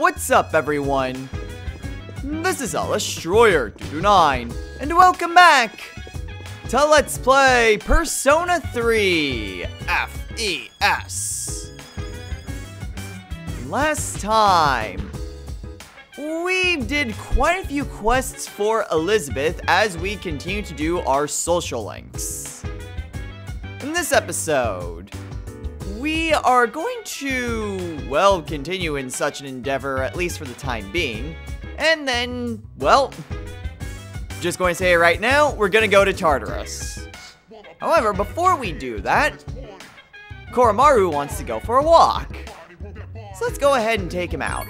What's up, everyone? This is Destroyer229, and welcome back to Let's Play Persona 3 FES. Last time, we did quite a few quests for Elizabeth as we continue to do our social links. In this episode, we are going to, well, continue in such an endeavor, at least for the time being. And then, well, just going to say it right now, we're going to go to Tartarus. However, before we do that, Koromaru wants to go for a walk. So let's go ahead and take him out.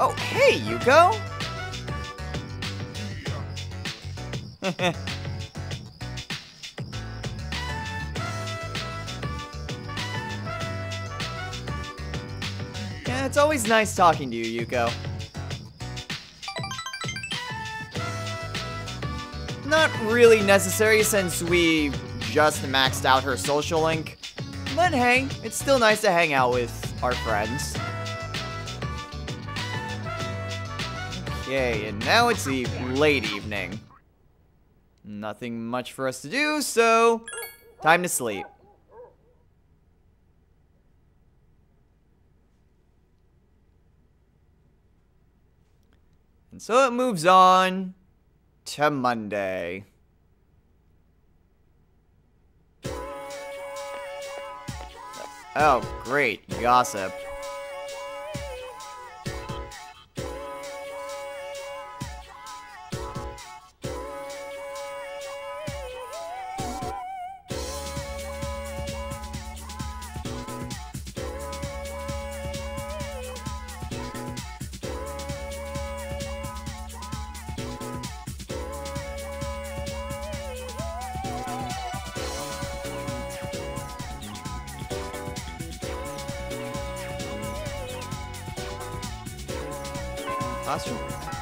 Oh, hey, Yuko! Yeah, it's always nice talking to you, Yuko. Not really necessary since we just maxed out her social link, but hey, it's still nice to hang out with our friends. Okay, and now it's the late evening. Nothing much for us to do, so time to sleep. And so it moves on to Monday. Oh, great, gossip.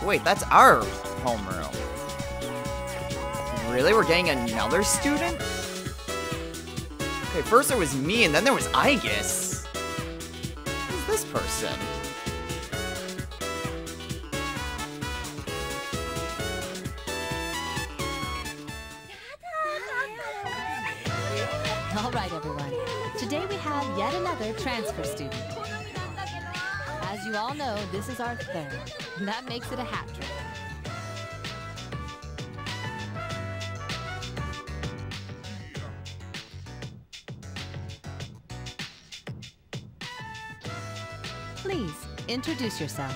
Wait, that's our homeroom. Really? We're getting another student? Okay, first there was me, and then there was Aigis. Who's this person? All right, everyone. Today we have yet another transfer student. As you all know, this is our third. And that makes it a hat trick. Please, introduce yourself.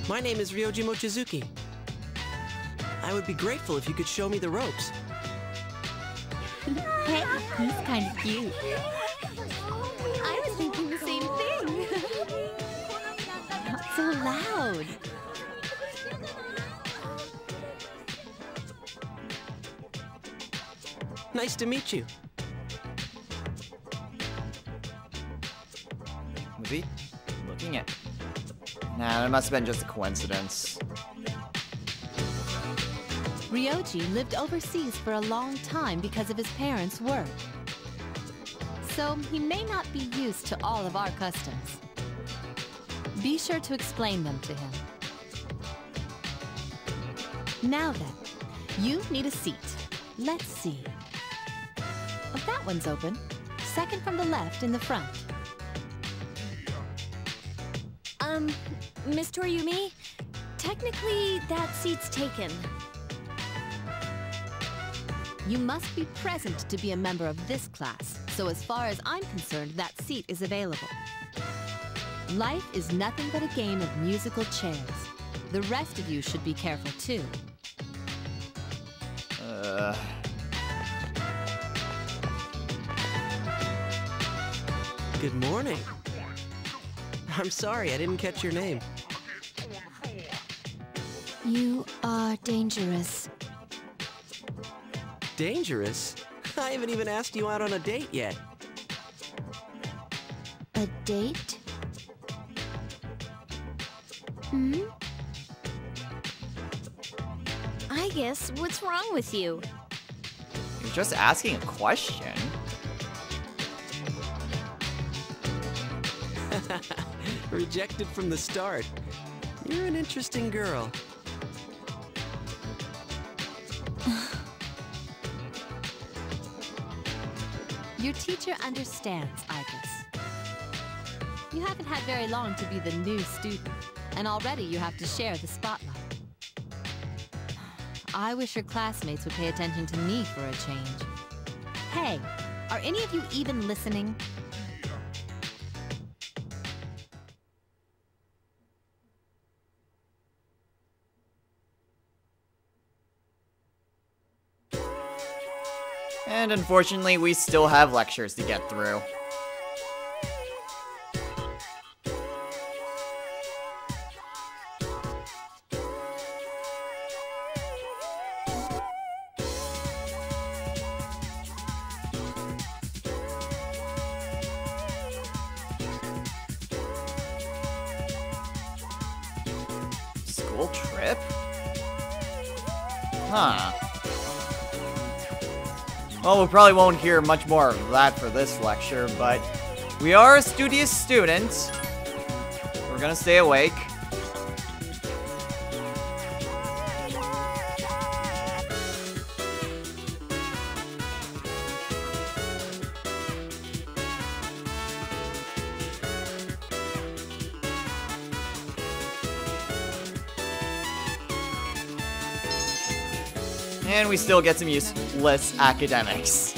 My name is Ryoji Mochizuki. I would be grateful if you could show me the ropes. Hey, he's kind of cute. I was thinking the same thing. Not so loud. Nice to meet you. Was he looking at... Nah, it must have been just a coincidence. Ryoji lived overseas for a long time because of his parents' work. So he may not be used to all of our customs. Be sure to explain them to him. Now then, you need a seat. Let's see. Oh, that one's open. Second from the left in the front. Miss Toriumi, technically that seat's taken. You must be present to be a member of this class, so as far as I'm concerned, that seat is available. Life is nothing but a game of musical chairs. The rest of you should be careful too. Good morning. I'm sorry, I didn't catch your name. You are dangerous. Dangerous? I haven't even asked you out on a date yet. A date? I guess, what's wrong with you? You're just asking a question. Rejected from the start. You're an interesting girl. Your teacher understands, Ibis. You haven't had very long to be the new student, and already you have to share the spotlight. I wish your classmates would pay attention to me for a change. Hey, are any of you even listening? And unfortunately, we still have lectures to get through. School trip? Huh. Well, we probably won't hear much more of that for this lecture, but we are a studious student. We're gonna stay awake. And we still get some useless academics.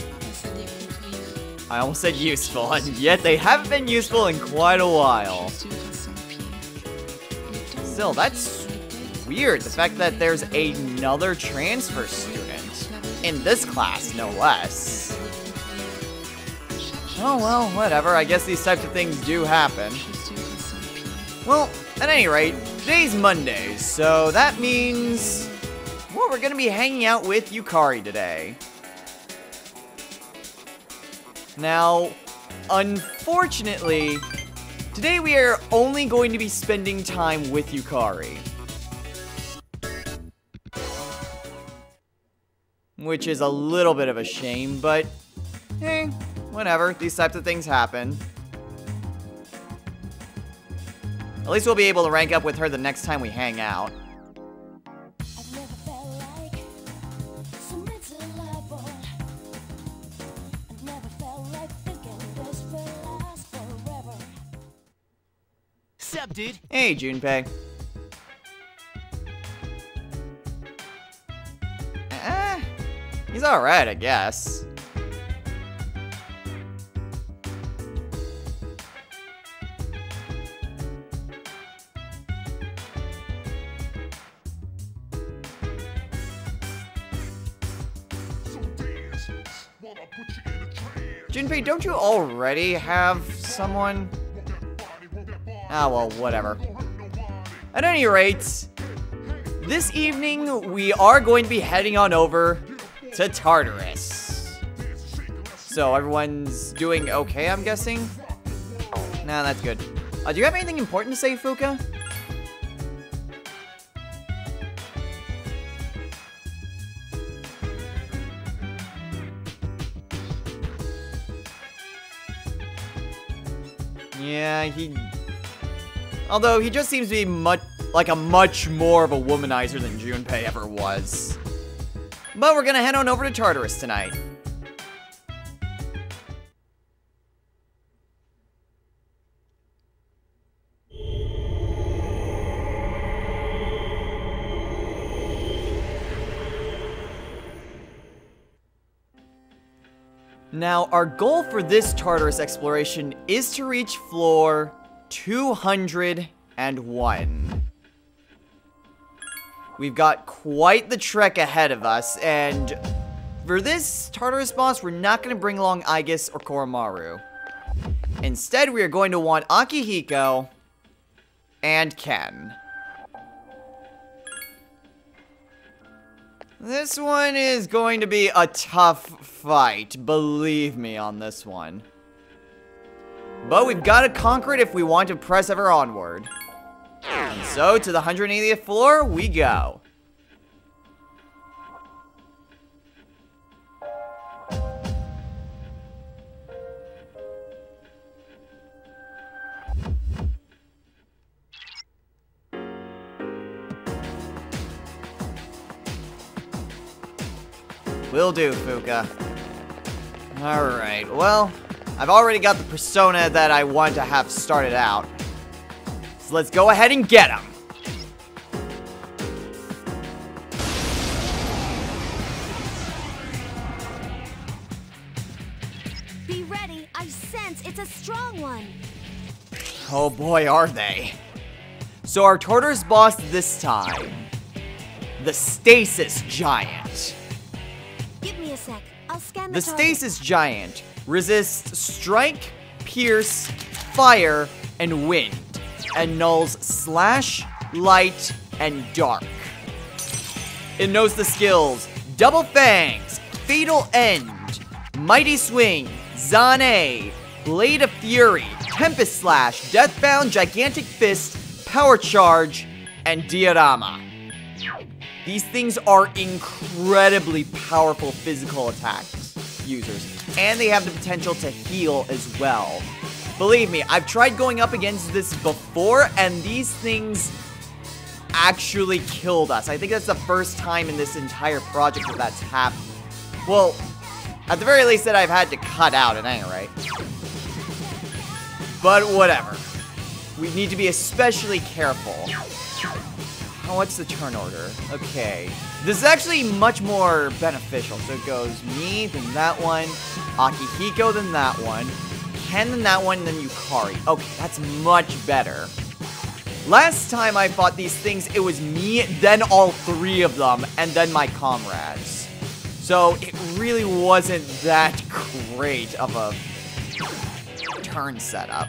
I almost said useful, and yet they haven't been useful in quite a while. Still, that's weird, the fact that there's another transfer student. In this class, no less. Oh well, whatever, I guess these types of things do happen. Well, at any rate, today's Monday, so that means... well, we're gonna be hanging out with Yukari today. Now, unfortunately, today we are only going to be spending time with Yukari. Which is a little bit of a shame, but, whatever, these types of things happen. At least we'll be able to rank up with her the next time we hang out. Sup, dude? Hey, Junpei. He's alright, I guess. Junpei, don't you already have someone? Ah, well, whatever. At any rate, this evening we are going to be heading on over to Tartarus. So everyone's doing okay, I'm guessing? Nah, that's good. Do you have anything important to say, Fuka? Yeah, although he just seems to be much more of a womanizer than Junpei ever was. But we're gonna head on over to Tartarus tonight. Now, our goal for this Tartarus exploration is to reach floor 201. We've got quite the trek ahead of us, and for this Tartarus boss, we're not going to bring along Aigis or Koromaru. Instead, we are going to want Akihiko and Ken. This one is going to be a tough fight, believe me on this one. But we've got to conquer it if we want to press ever onward. So, to the 180th floor, we go. Will do, Fuka. Alright, well, I've already got the persona that I want to have started out. So let's go ahead and get him. Be ready. I sense it's a strong one. Oh boy, are they. So our Tortoise boss this time, the Stasis Giant. Give me a sec. I'll scan The target. Stasis Giant resists strike, pierce, fire, and wind, and nulls slash, light, and dark. It knows the skills Double Fangs, Fatal End, Mighty Swing, Zane, Blade of Fury, Tempest Slash, Deathbound, Gigantic Fist, Power Charge, and Diorama. These things are incredibly powerful physical attacks users, and they have the potential to heal as well. Believe me, I've tried going up against this before, and these things actually killed us. I think that's the first time in this entire project that that's happened. Well, at the very least that I've had to cut out at any rate. But whatever. We need to be especially careful. Oh, what's the turn order? Okay. This is actually much more beneficial. So it goes me, then that one, Akihiko, then that one, Ken, then that one, and then Yukari. Okay, that's much better. Last time I fought these things, it was me, then all three of them, and then my comrades. So it really wasn't that great of a turn setup.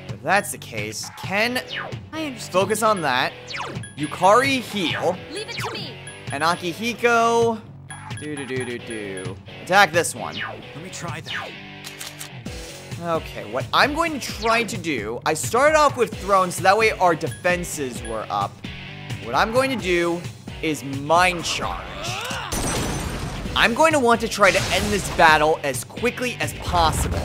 If that's the case, Ken, I understand. focus on that. Yukari, heal. Leave it to me. And Akihiko, attack this one. Let me try that. Okay, what I'm going to try to do, I started off with Throne so that way our defenses were up. What I'm going to do is Mind Charge. I'm going to want to try to end this battle as quickly as possible.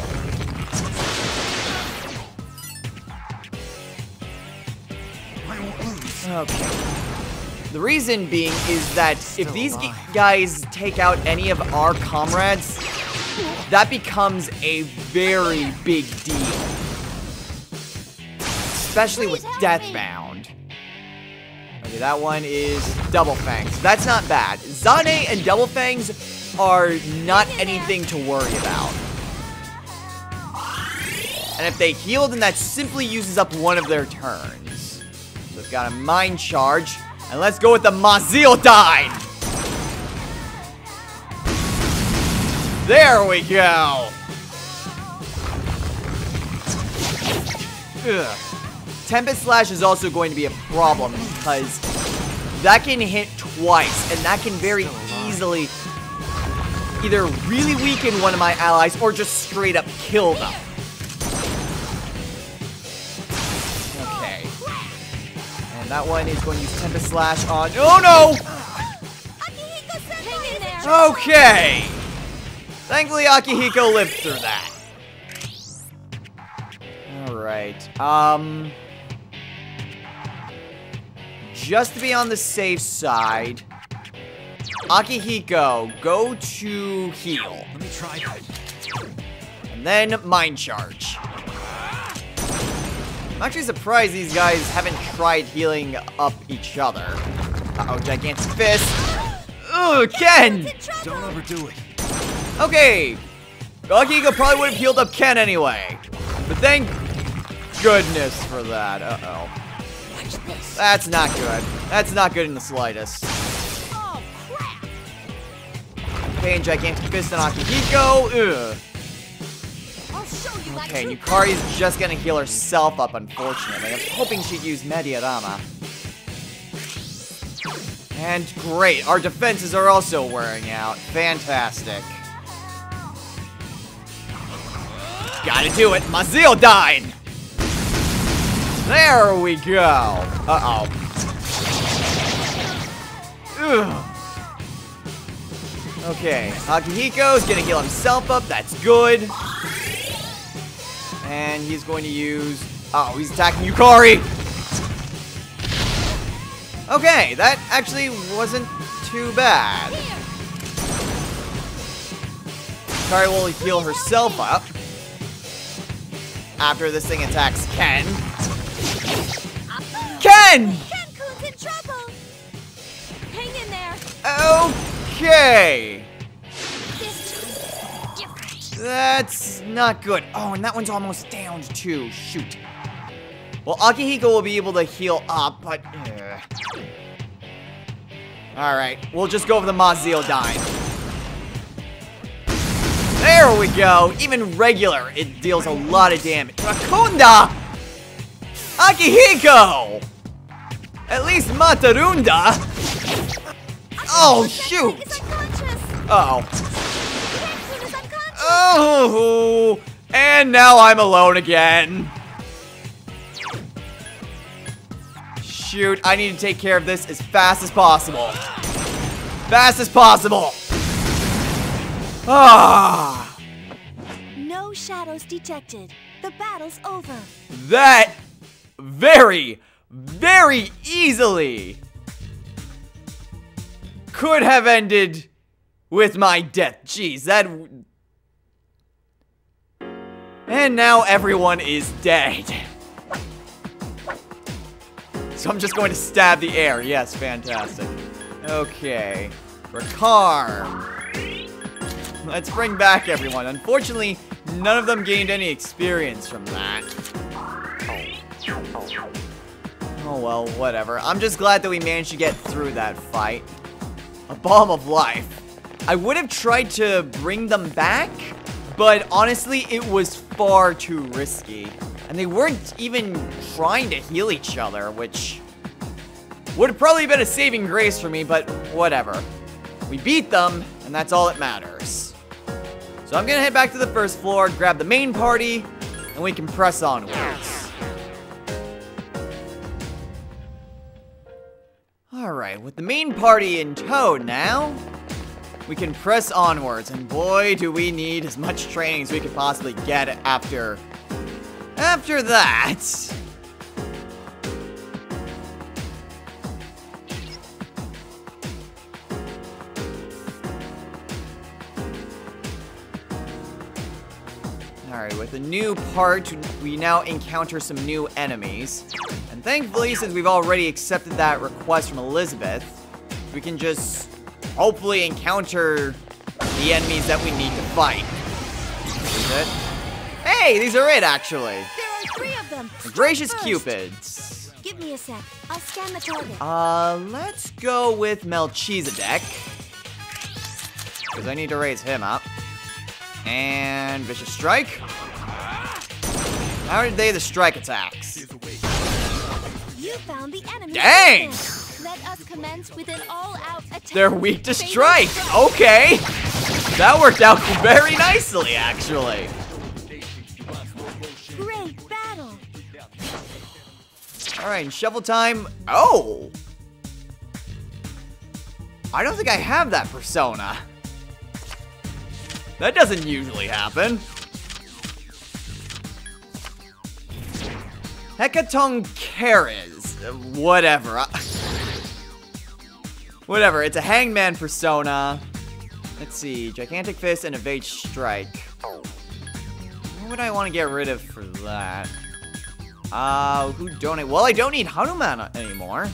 Okay. The reason being is that if these guys take out any of our comrades, that becomes a very big deal. Especially with Deathbound. Okay, that one is Double Fangs. That's not bad. Zane and Double Fangs are not anything to worry about. And if they heal, then that simply uses up one of their turns. So we've got a Mind Charge. And let's go with the Mazildine! There we go! Ugh. Tempest Slash is also going to be a problem because that can hit twice, and that can very easily either really weaken one of my allies or just straight up kill them. Okay. And that one is going to use Tempest Slash on... Oh no! Hang in there. Okay! Thankfully, Akihiko lived through that. Alright, just to be on the safe side, Akihiko, go to heal. Let me try that. And then Mind Charge. I'm actually surprised these guys haven't tried healing up each other. Uh-oh, Gigantic Fist. Ugh, Ken! Don't overdo it. Okay, Akihiko probably would have healed up Ken anyway. But thank goodness for that. Uh-oh. That's not good. That's not good in the slightest. Oh, crap. Okay, and Gigantic Fist on Akihiko. Ugh. I'll show you my Okay, true Yukari's just gonna heal herself up, unfortunately. I was hoping she'd use Mediarama. And great, our defenses are also wearing out. Fantastic. Gotta do it, Mazildine! There we go. Uh-oh. Ugh. Okay, Akihiko's gonna heal himself up. That's good. And he's going to use... Oh, he's attacking Yukari. Okay, that actually wasn't too bad. Yukari will heal herself up after this thing attacks Ken. Ken! Ken-kun's in trouble. Hang in there. Okay. This time, different. That's not good. Oh, and that one's almost downed too. Shoot. Well, Akihiko will be able to heal up, but... Alright, we'll just go for the Mazio Dime. There we go. Even regular, it deals a lot of damage. Rakunda! Akihiko! At least Matarunda! Oh, shoot! Uh-oh. Ken-kun is unconscious. Oh! And now I'm alone again. Shoot, I need to take care of this as fast as possible. Fast as possible. Ah! No shadows detected. The battle's over. That very, very easily could have ended with my death. Jeez, that... And now everyone is dead. So I'm just going to stab the air. Yes, fantastic. Okay. Ricard. Let's bring back everyone. Unfortunately, none of them gained any experience from that. Oh well, whatever. I'm just glad that we managed to get through that fight. A bomb of life. I would have tried to bring them back, but honestly, it was far too risky. And they weren't even trying to heal each other, which would have probably been a saving grace for me, but whatever. We beat them, and that's all that matters. So I'm gonna head back to the first floor, grab the main party, and we can press onwards. Alright, with the main party in tow now, we can press onwards, and boy, do we need as much training as we could possibly get after that. Alright, with the new part, we now encounter some new enemies. And thankfully, since we've already accepted that request from Elizabeth, we can just hopefully encounter the enemies that we need to fight. Is it? Hey, these are it, actually. There are 3 of them. The Gracious First. Cupids. Give me a sec. I'll scan the target. Let's go with Melchizedek. Because I need to raise him up. And Vicious Strike. How did they the strike attacks? You found the enemy. Dang! Let us commence with an all-out attack. They're weak to strike. Okay. That worked out very nicely, actually. Great battle. Alright, shovel time. Oh! I don't think I have that persona. That doesn't usually happen. Hecaton Keres. Whatever. Whatever, it's a hangman persona. Let's see, Gigantic Fist and Evade Strike. What would I want to get rid of for that? Who donate? Well, I don't need Hanuman anymore.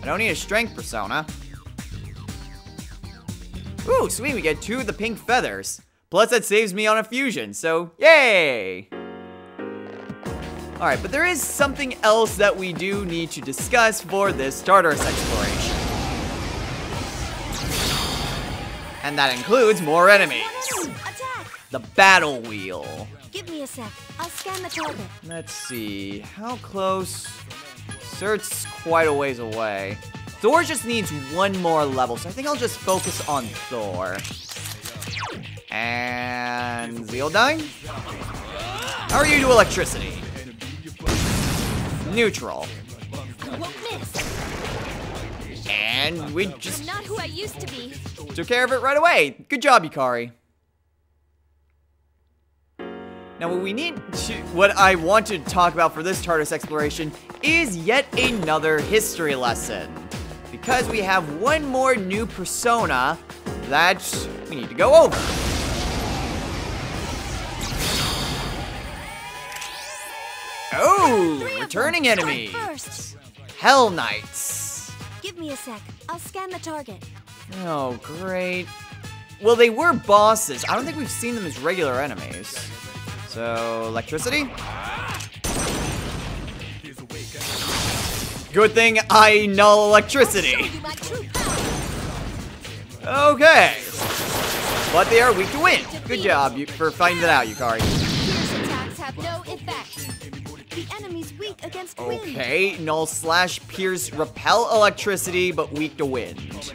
I don't need a strength persona. Ooh, sweet, we get 2 of the pink feathers. Plus that saves me on a fusion, so yay! Alright, but there is something else that we do need to discuss for this Tartarus exploration. And that includes more enemies. Attack. The battle wheel. Give me a sec. I'll scan the target. Let's see, how close? Surt's quite a ways away. Thor just needs 1 more level, so I think I'll just focus on Thor. And Zeodyne? How are you to electricity? Neutral. I won't miss. And we I'm just not who I used to be. took care of it right away. Good job, Yukari. Now what I want to talk about for this TARDIS exploration is yet another history lesson. Because we have one more new persona that we need to go over. Oh, returning enemy. First. Hell Knights. Give me a sec. I'll scan the target. Oh, great. Well, they were bosses. I don't think we've seen them as regular enemies. So, electricity? Good thing I null electricity. You my true power. Okay. But they are weak to wind. Good job for finding that out, Yukari. Pierce attacks have no effect. The enemy's weak against wind. Okay, null slash pierce repel electricity, but weak to wind.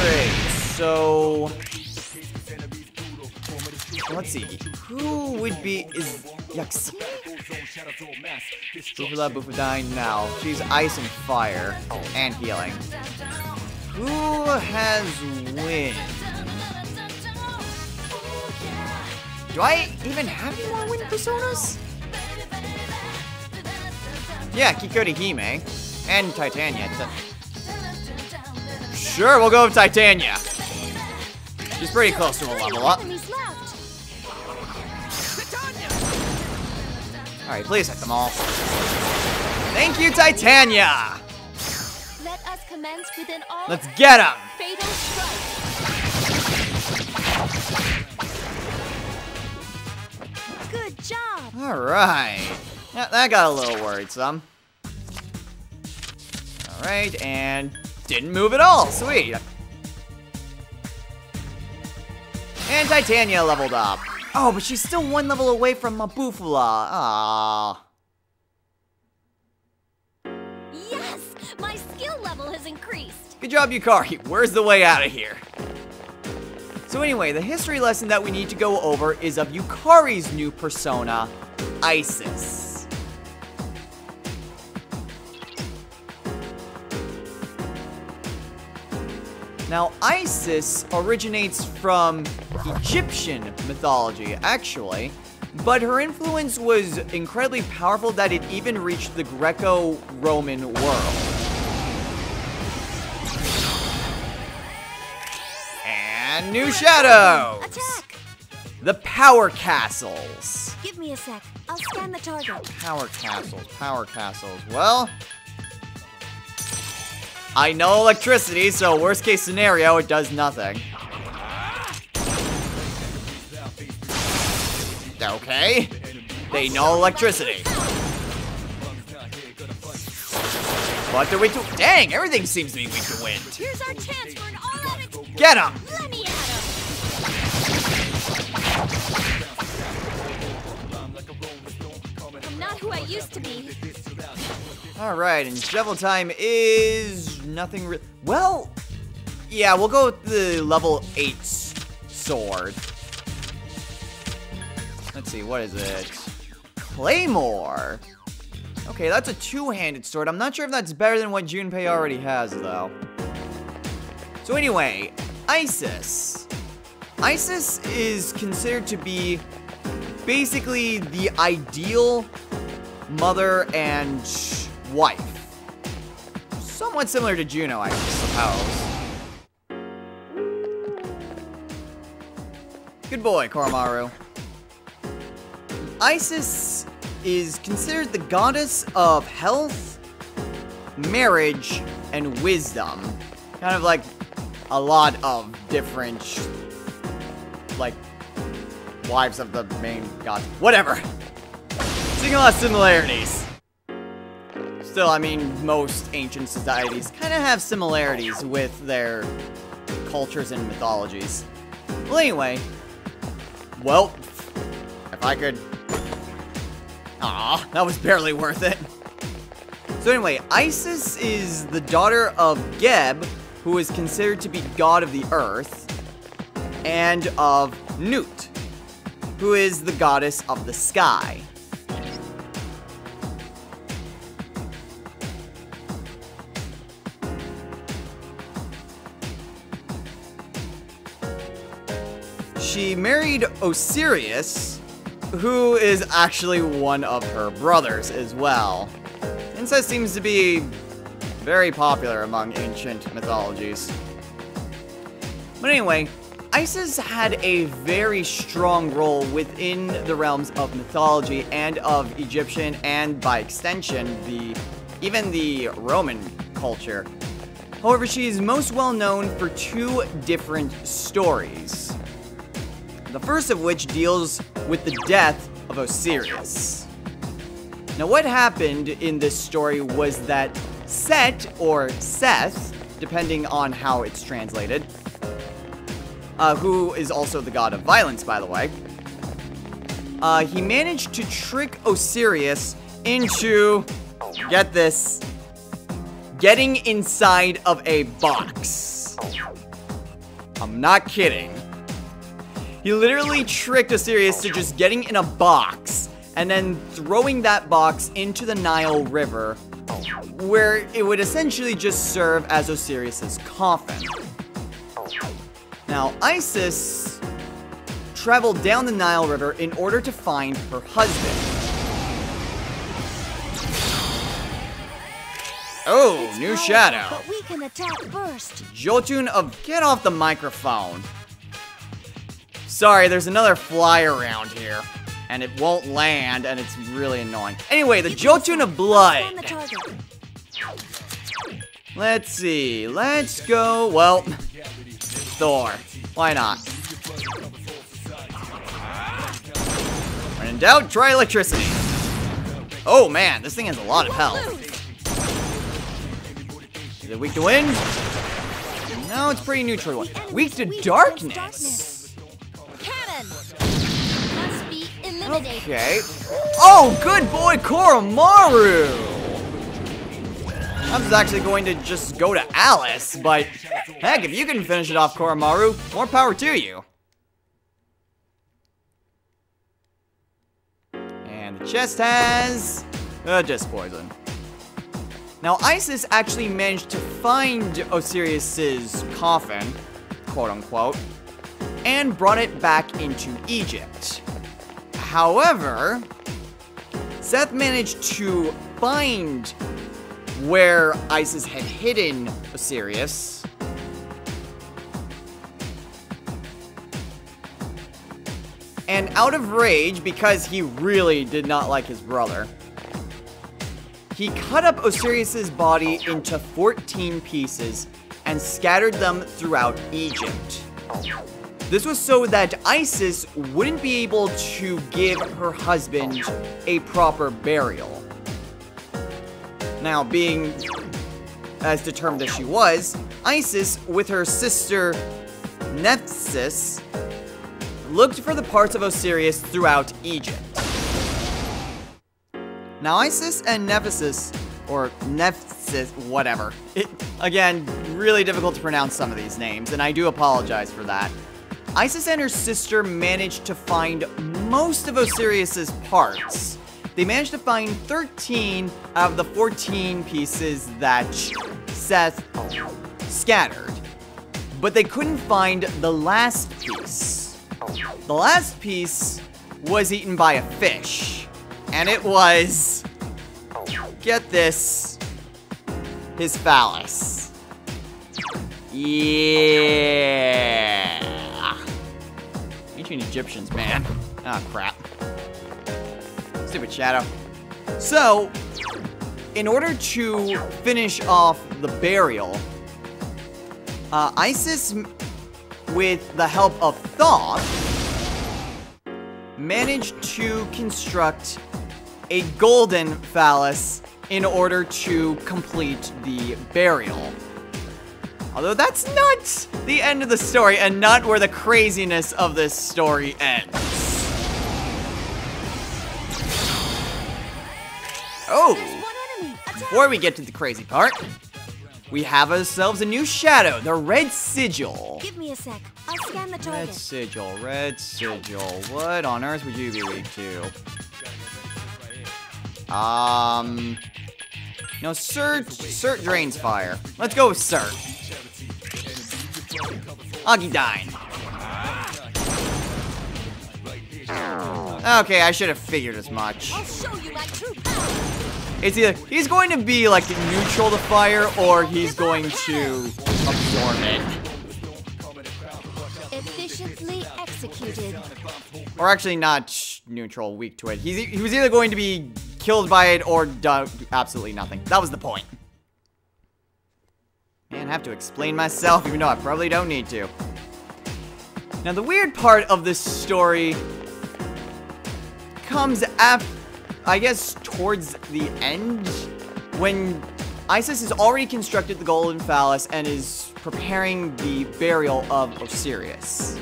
Great. So let's see. Who would be Yaksi? Bufula Bufudine now. She's ice and fire. And healing. Who has wind? Do I even have any more wind personas? Yeah, Kiko to Hime. And Titania. Sure, we'll go with Titania. She's pretty close to a level up. Enemies left. Alright, please hit them all. Thank you, Titania! Let us commence with an all Let's get him! fatal strike. Good job. Alright. Yeah, that got a little worrisome. Alright, and didn't move at all. Sweet. And Titania leveled up. Oh, but she's still one level away from Mabufula. Aww. Yes, my skill level has increased. Good job, Yukari. Where's the way out of here? So anyway, the history lesson that we need to go over is of Yukari's new persona, Isis. Now, Isis originates from Egyptian mythology, actually, but her influence was incredibly powerful that it even reached the Greco-Roman world. And new shadows! Attack! The Power Castles. Give me a sec. I'll scan the target. Power Castles. Well, I know electricity, so worst case scenario, it does nothing. Okay. They know electricity. But they're weak to... Dang, everything seems to be weak to wind. Here's our chance for an all-out... Get him! Let me at him! I'm not who I used to be. Alright, and shovel time is nothing well, yeah, we'll go with the level 8 sword. Let's see, what is it? Claymore. Okay, that's a two-handed sword. I'm not sure if that's better than what Junpei already has, though. So anyway, Isis. Isis is considered to be basically the ideal mother and wife. Somewhat similar to Juno, I suppose. Good boy, Koromaru. Isis is considered the goddess of health, marriage, and wisdom. Kind of like a lot of different, like, wives of the main god. Whatever. Seeing a lot of similarities. Still, I mean, most ancient societies kind of have similarities with their cultures and mythologies. Well, anyway. Well, if I could... Aw, that was barely worth it. So anyway, Isis is the daughter of Geb, who is considered to be god of the earth, and of Nut, who is the goddess of the sky. she married Osiris, who is actually one of her brothers as well. Incest seems to be very popular among ancient mythologies. But anyway, Isis had a very strong role within the realms of mythology and of Egyptian and, by extension, even the Roman culture. However, she is most well known for two different stories. The first of which deals with the death of Osiris. Now, what happened in this story was that Set, or Seth, depending on how it's translated, who is also the god of violence, by the way, he managed to trick Osiris into, get this, getting inside of a box. I'm not kidding. He literally tricked Osiris to just getting in a box and then throwing that box into the Nile River, where it would essentially just serve as Osiris's coffin. Now, Isis traveled down the Nile River in order to find her husband. Oh, It's new powerful, shadow. But we can attack first. Jotun of... Get off the microphone. Sorry, there's another fly around here. And it won't land, and it's really annoying. Anyway, the Jotun of Blood. Scan the target. Let's see. Let's go... Well, Thor. Why not? When in doubt, try electricity. Oh, man. This thing has a lot of health. Is it weak to wind? No, it's pretty neutral. Weak to darkness. Cannon. Must be eliminated. Okay. Oh, good boy, Koromaru! I was actually going to just go to Alice, but heck, if you can finish it off, Koromaru, more power to you. And the chest has... just poison. Now, Isis actually managed to find Osiris's coffin, quote-unquote, and brought it back into Egypt. However, Seth managed to find where Isis had hidden Osiris. And out of rage, because he really did not like his brother, he cut up Osiris's body into 14 pieces and scattered them throughout Egypt. This was so that Isis wouldn't be able to give her husband a proper burial. Now, being as determined as she was, Isis, with her sister Nephthys, looked for the parts of Osiris throughout Egypt. Now, Isis and Nephthys, or Nephthys, whatever. Again, really difficult to pronounce some of these names, and I do apologize for that. Isis and her sister managed to find most of Osiris's parts. They managed to find 13 out of the 14 pieces that Seth scattered. But they couldn't find the last piece. The last piece was eaten by a fish. And it was, get this, his phallus. Yeah. Ancient Egyptians, man. Oh, crap. Stupid shadow. So, in order to finish off the burial, Isis, with the help of Thoth, managed to construct a golden phallus in order to complete the burial. Although that's not the end of the story and not where the craziness of this story ends. Oh, There's one enemy. Attack. before we get to the crazy part, we have ourselves a new shadow, the Red Sigil. Give me a sec. I'll scan the Red target. Sigil, Red Sigil. What on earth would you be weak to? No, Cert drains fire. Let's go with Cert. Agidine. Okay, I should have figured as much. I'll show you my true power. It's either he's going to be like neutral to fire, or he's going to absorb it. Efficiently executed. Or actually not neutral, weak to it. He was either going to be killed by it or do absolutely nothing. That was the point. Man, I have to explain myself, even though I probably don't need to. Now, the weird part of this story comes after, I guess, towards the end, when Isis has already constructed the golden phallus and is preparing the burial of Osiris.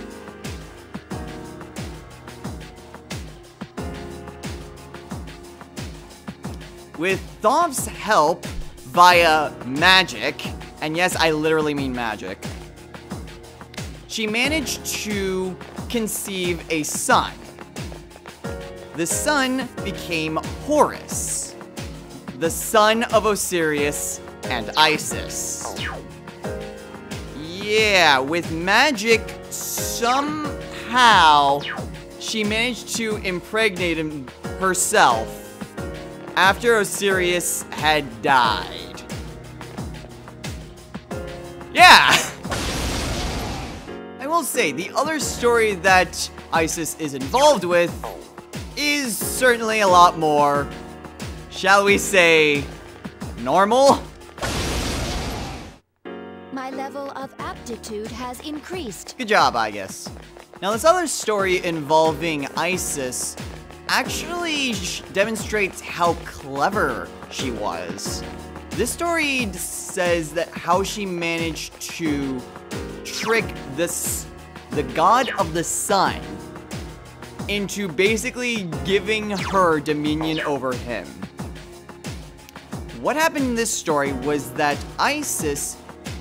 With Thoth's help via magic, and yes, I literally mean magic, she managed to conceive a son. The son became Horus, the son of Osiris and Isis. Yeah, with magic, somehow, she managed to impregnate him herself after Osiris had died. Yeah! I will say, the other story that Isis is involved with is certainly a lot more, shall we say, normal? My level of aptitude has increased. Good job, I guess. Now, this other story involving Isis actually demonstrates how clever she was. This story says that how she managed to trick the god of the sun into basically giving her dominion over him. What happened in this story was that Isis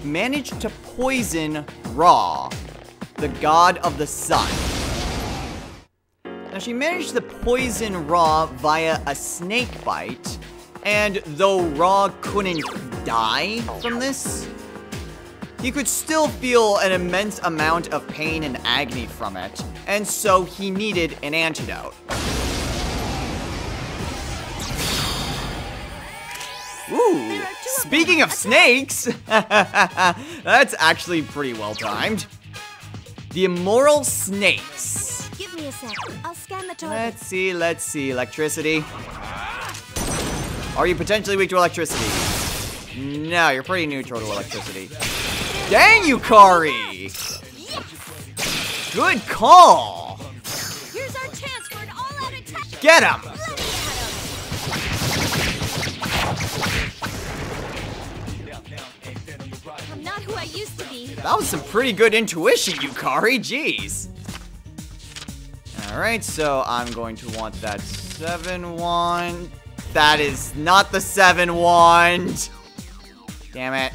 managed to poison Ra, the god of the sun. Now, she managed to poison Ra via a snake bite, and though Ra couldn't die from this, he could still feel an immense amount of pain and agony from it, and so he needed an antidote. Ooh, speaking of snakes, that's actually pretty well timed. The immoral snakes. Give me a sec. I'll scan the target. Let's see, electricity. Are you potentially weak to electricity? No, you're pretty neutral to electricity. Dang you, Kari! Good call! Here's our chance for an all-out attack. Get him! I'm not who I used to be. That was some pretty good intuition, Yukari. Jeez. Alright, so I'm going to want that 7 wand. That is not the 7 wand. Damn it.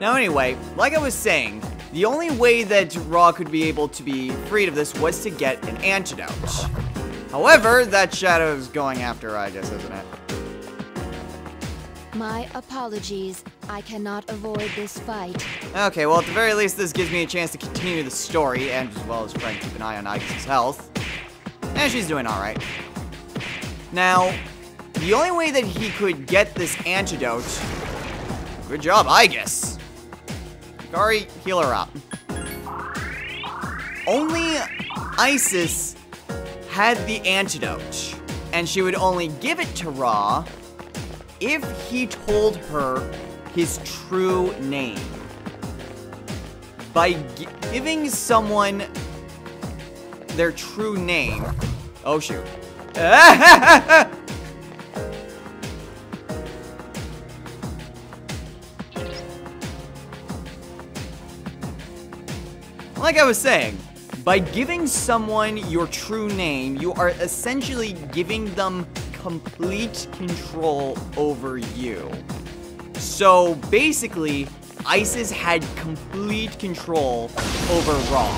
Now anyway, like I was saying, the only way that Ra could be able to be freed of this was to get an antidote. However, that shadow is going after her, I guess, isn't it? My apologies. I cannot avoid this fight. Okay, well, at the very least, this gives me a chance to continue the story, and as well as try and keep an eye on Isis' health. And she's doing alright. Now, the only way that he could get this antidote... Good job, I guess. Kari, heal her up. Only Isis had the antidote, and she would only give it to Ra if he told her his true name. By giving someone their true name... Oh, shoot. Like I was saying, by giving someone your true name, you are essentially giving them complete control over you. So basically, Isis had complete control over Ra.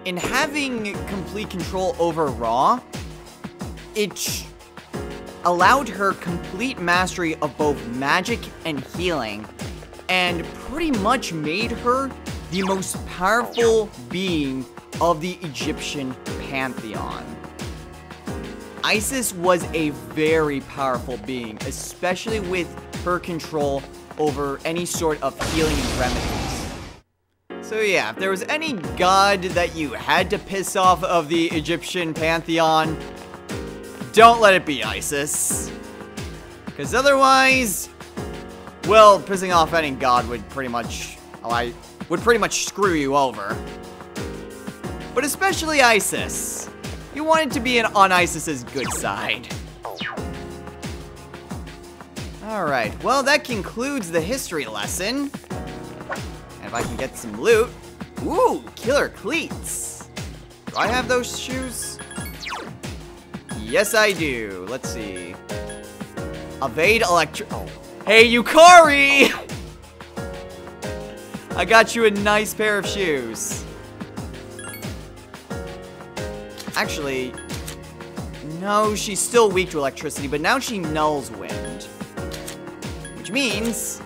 In having complete control over Ra, it allowed her complete mastery of both magic and healing, and pretty much made her the most powerful being of the Egyptian pantheon. Isis was a very powerful being, especially with her control over any sort of healing remedies. So yeah, if there was any god that you had to piss off of the Egyptian pantheon, don't let it be Isis. Because otherwise, well, pissing off any god would pretty much screw you over. But especially Isis. You wanted to be on Isis's good side. Alright, well that concludes the history lesson. And if I can get some loot. Ooh, killer cleats. Do I have those shoes? Yes, I do. Let's see. Evade oh. Hey, Yukari! I got you a nice pair of shoes. Actually, no, she's still weak to electricity, but now she nulls wind. Which means...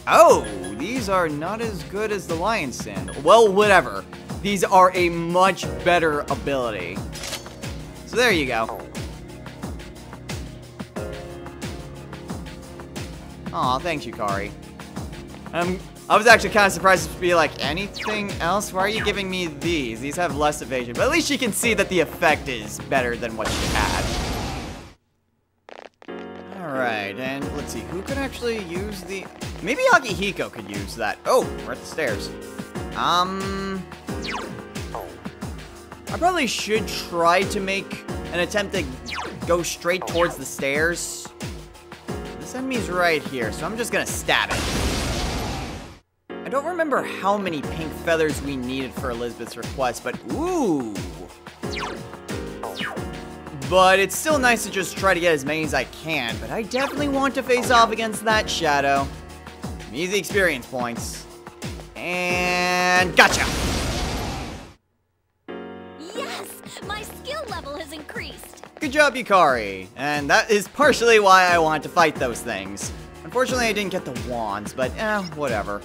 Oh, these are not as good as the lion sandal. Well, whatever. These are a much better ability. So there you go. Aw, thanks, Yukari. I was actually kind of surprised to be like, anything else? Why are you giving me these? These have less evasion. But at least she can see that the effect is better than what she had. Alright, and let's see. Who could actually use the... Maybe Akihiko could use that. Oh, we're at the stairs. I probably should try to make an attempt to go straight towards the stairs. This enemy's right here, so I'm just gonna stab it. I don't remember how many pink feathers we needed for Elizabeth's request, but ooh! But it's still nice to just try to get as many as I can, but I definitely want to face off against that shadow. Some easy experience points. And gotcha! Yes! My skill level has increased! Good job, Yukari. And that is partially why I want to fight those things. Unfortunately, I didn't get the wands, but whatever.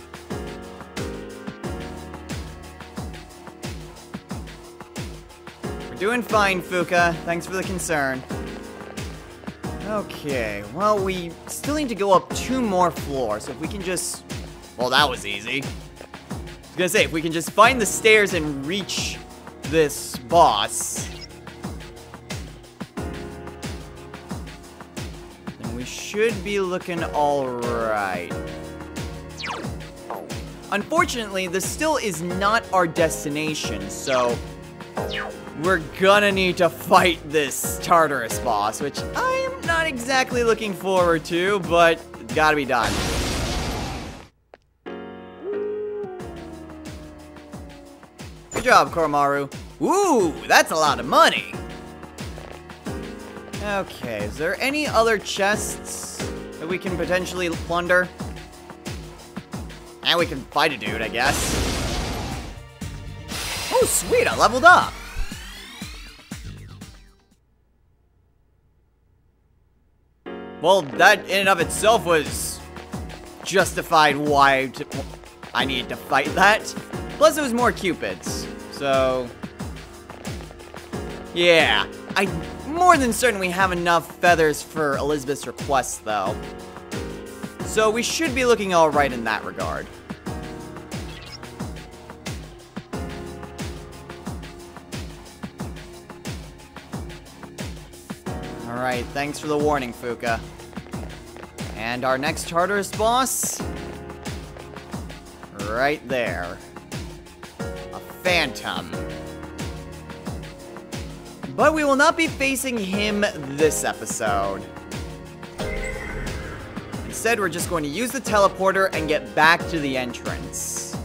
We're doing fine, Fuka. Thanks for the concern. Okay, well, we still need to go up 2 more floors, so if we can just... Well, that was easy. I was gonna say, if we can just find the stairs and reach this boss... then we should be looking alright. Unfortunately, this still is not our destination, so... we're gonna need to fight this Tartarus boss, which I am not exactly looking forward to, but it's gotta be done. Good job, Koromaru. Ooh, that's a lot of money. Okay, is there any other chests that we can potentially plunder? And we can fight a dude, I guess. Oh, sweet, I leveled up. Well, that in and of itself was justified why I needed to fight that. Plus, it was more Cupids. So, yeah. I more than certainly have enough feathers for Elizabeth's request, though. So, we should be looking alright in that regard. Alright, thanks for the warning, Fuka. And our next Tartarus boss? Right there. A phantom. But we will not be facing him this episode. Instead, we're just going to use the teleporter and get back to the entrance.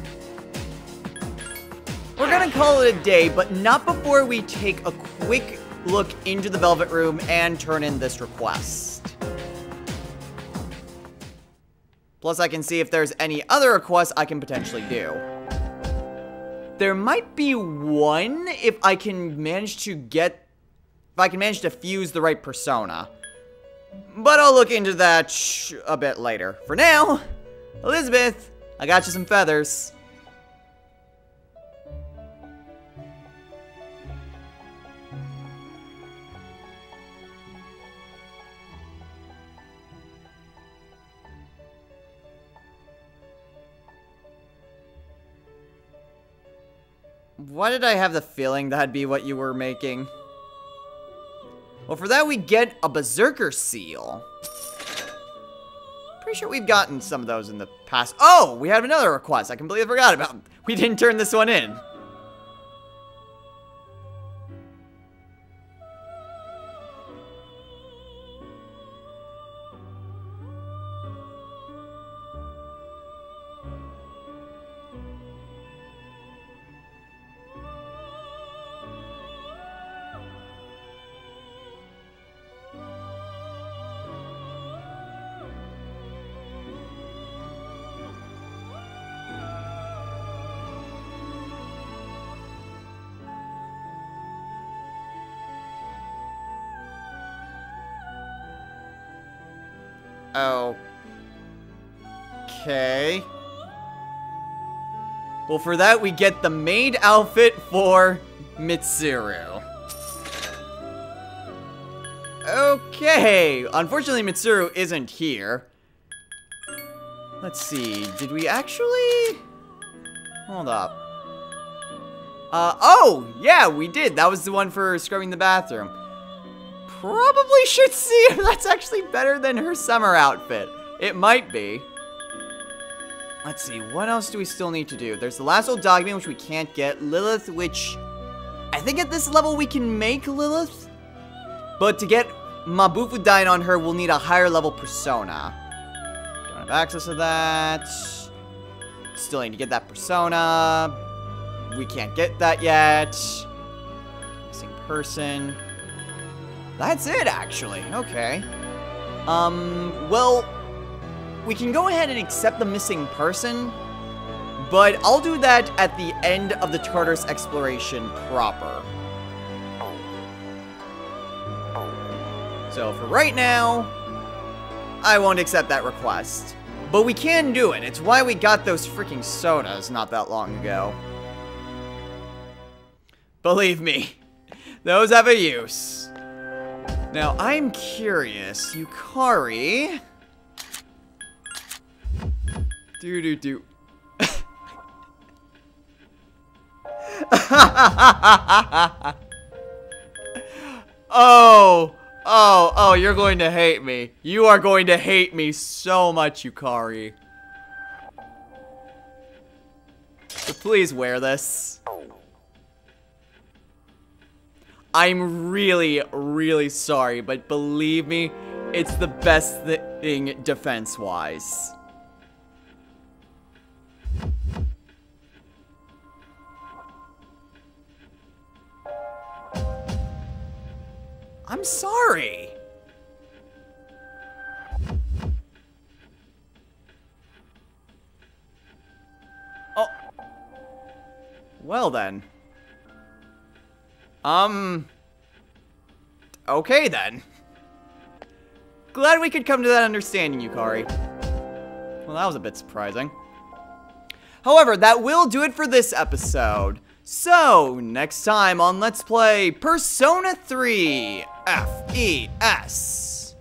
We're gonna call it a day, but not before we take a quick look into the Velvet Room and turn in this request. Plus, I can see if there's any other requests I can potentially do. There might be one if I can manage to fuse the right persona. But I'll look into that a bit later. For now, Elizabeth, I got you some feathers. Why did I have the feeling that'd be what you were making? Well, for that we get a Berserker Seal. Pretty sure we've gotten some of those in the past. Oh, we have another request I completely forgot about. We didn't turn this one in. Okay. Well, for that, we get the maid outfit for Mitsuru. Okay. Unfortunately, Mitsuru isn't here. Let's see. Did we actually... Hold up. Oh! Yeah, we did. That was the one for scrubbing the bathroom. Probably should see if that's actually better than her summer outfit. It might be. Let's see, what else do we still need to do? There's the last old dog bean, which we can't get. Lilith, which... I think at this level we can make Lilith. But to get Mabufudine on her, we'll need a higher level persona. Don't have access to that. Still need to get that persona. We can't get that yet. Missing person. That's it, actually. Okay. Well, we can go ahead and accept the missing person, but I'll do that at the end of the Tartarus exploration proper. So for right now, I won't accept that request. But we can do it. It's why we got those freaking sodas not that long ago. Believe me, those have a use. Now, I'm curious, Yukari... Do. Oh, you're going to hate me. You are going to hate me so much, Yukari. So please wear this. I'm really, really sorry, but believe me, it's the best thing defense-wise. I'm sorry. Oh. Well then. Okay then. Glad we could come to that understanding, Yukari. Well, that was a bit surprising. However, that will do it for this episode. So, next time on Let's Play Persona 3 FES,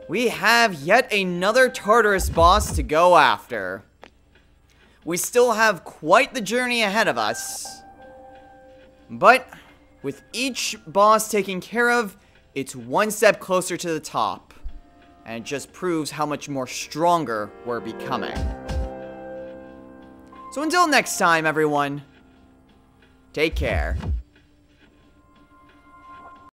we have yet another Tartarus boss to go after. We still have quite the journey ahead of us, but with each boss taken care of, it's one step closer to the top, and it just proves how much more stronger we're becoming. So until next time, everyone, take care.